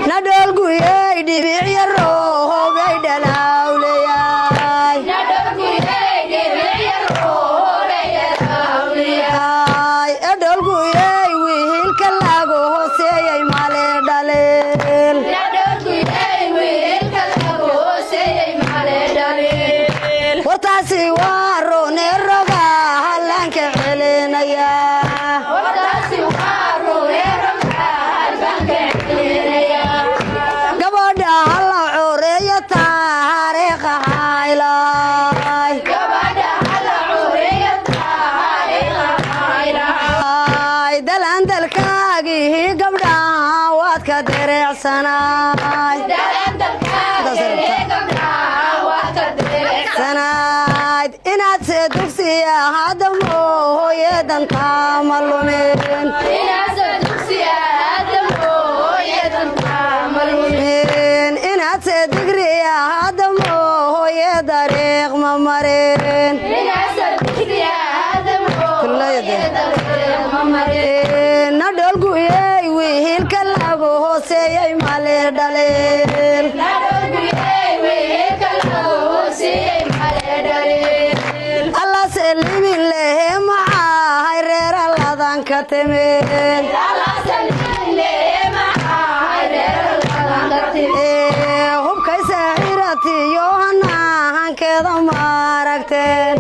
nadol guyay dhibic yaro hoogay dhalawleyay nadol guyay dhibic yaro hoogay dhalawleyay adol guyay wiilka lagu hooseeyay male dhaleel nadol guyay wiilka lagu hooseeyay male dhaleel wartaasi waa roone roga halanka celinaya wartaasi waa roone roga halanka celinaya gabadha hala xoreeyo taariikha haylay gabadha hala xoreeyo taariikha haylay dalandalkaagii gabdhaha waad ka dereecsanaay dalandalkaagii gabdhaha waad ka dereecsanayd inaad se dugsiya hadda mooyeedan taama lumin inaad se dugsiya hadda mooyeedan taama lumin inaad se digriya hadda mooye dariiq ma marin inaad se digriya hadda mooye dariiq ma marin nadol guyay wiilka lagu hooseeyay male dhaleel nadol guyay wiilka lagu hooseeyay male dhaleel alla se libin lehe maxahay reera ladan ka timid alla se libin lehe maxahay reera ladan ka timid hubkay saxiratiyo hanahankeeda maaragteen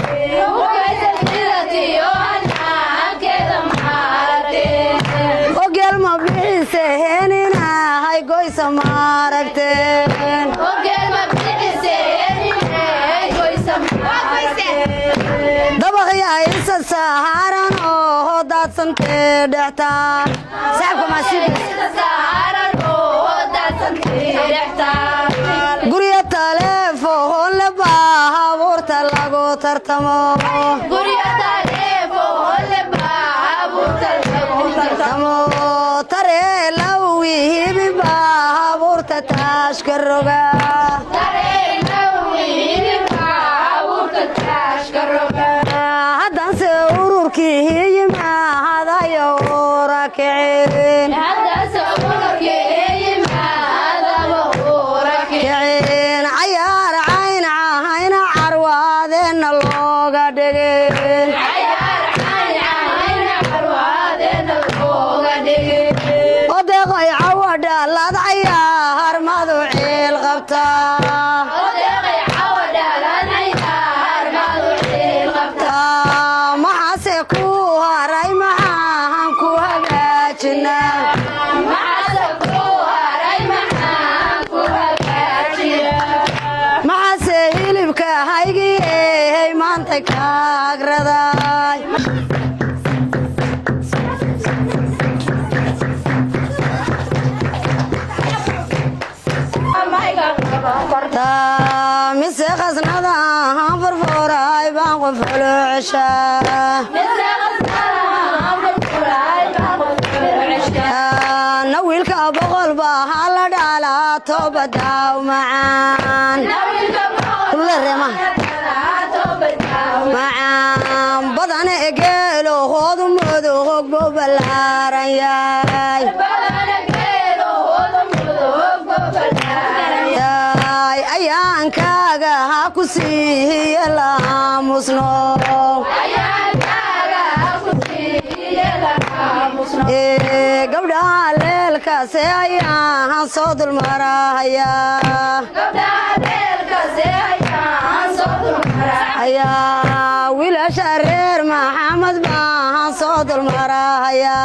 hubkay saxiratiyo hanahankeeda maaragteen ogeel ma bixiseen inahay goysa maaragteen ogeel ma bixiseen inahay goysa maaragteen dabaqya isa saaran oo daadsantee dhextaan saxabka maasiibka saaran oo daadsantee dhextaan gurya taleefoon la baabuurta lagu tartamo gurya taleefoon la baabuurta lagu tartamo taree lawihibi baabuurta taashka roga taree lawihibi baabuurta taashka roga haddanse ururkii yimaadayo rakicin haddanse ururkii yimaadayo rakicin cayaar cayn cahayna carwaadeenna looga dhigin cayaar cayn cahayna carwaadeenna looga dhigin odeeqay cawadha lad cayaar madu ciil qabtaa odeeqay cawadha lad cayaar madu ciil qabtaa maxaase ku haray maxaan ku hagaajinaa maxaase ku haray maxaan ku hagaajinaa maxaase hilibka haygii maanta kaagraday mise qasnada ahaan furfuray baan qof holo ceshaa na wiilka boqol baa hala dhalaa toobadaaw macaan macaan badan egeelo hoodu mudug buu ballaaran yahay ayaankaaga ha ku siihiye laamusno gabdhaha leelkaase ayaan soo dulmarahaya wiilasha reer maxamed baan soo dulmarahaya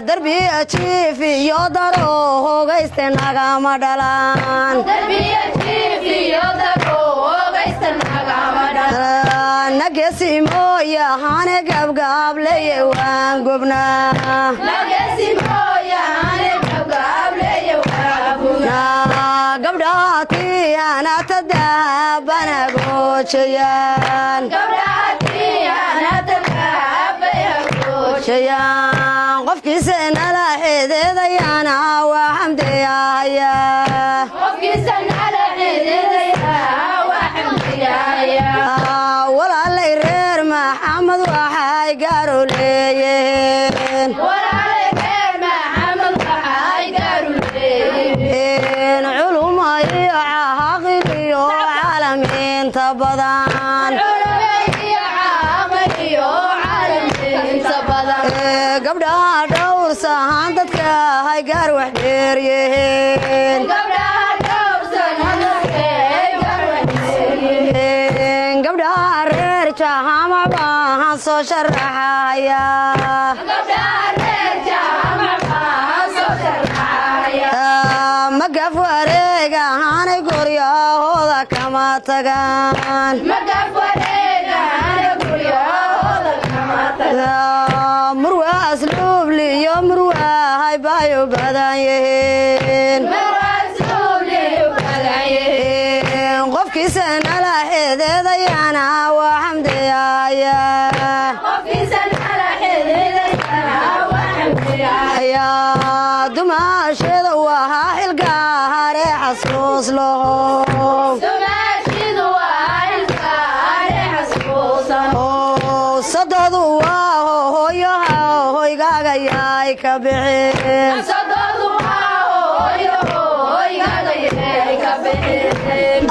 darbiya jiif iyo daro hoogayste nagama dhalaan nagesi mooyahane gabgaableye waan gobnaa gabdhaati anata daabana goojayaan qofkiisa nala xeedeedayana waa xamdiyahaya walaalay reer maxamed waxay gaaro leeyihiin gabdha dhowr sahan dadka hay gaar wax dheer yihiin gabdha reer jahama baan soo sharaxaya magaf wareega hanay guryahooda kama tagaan murwa asluubli iyo murwa hay bayo badan yihiin qofkiisa nala xeedeedayana waa xamdiyaya dumaasheeda waa xilgaare xasuus lahow sadoodu waa hooyaha hoygaaga yaay ka bixin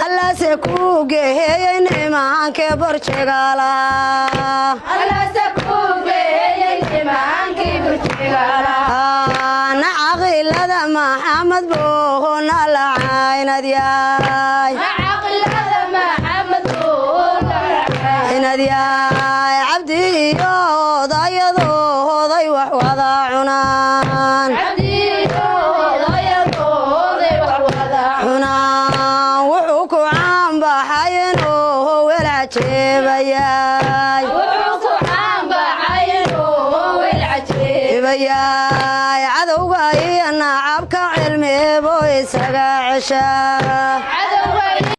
allase ku geeyey nimankee borjegalaha na caqilada maxamed bohona la caynad yaay cabdi iyo odayadooday wax wada cunaan wuxuu ku caanbaxay inuu welcajeebayaay cadowga iyo nacabka cilmibo isaga cesha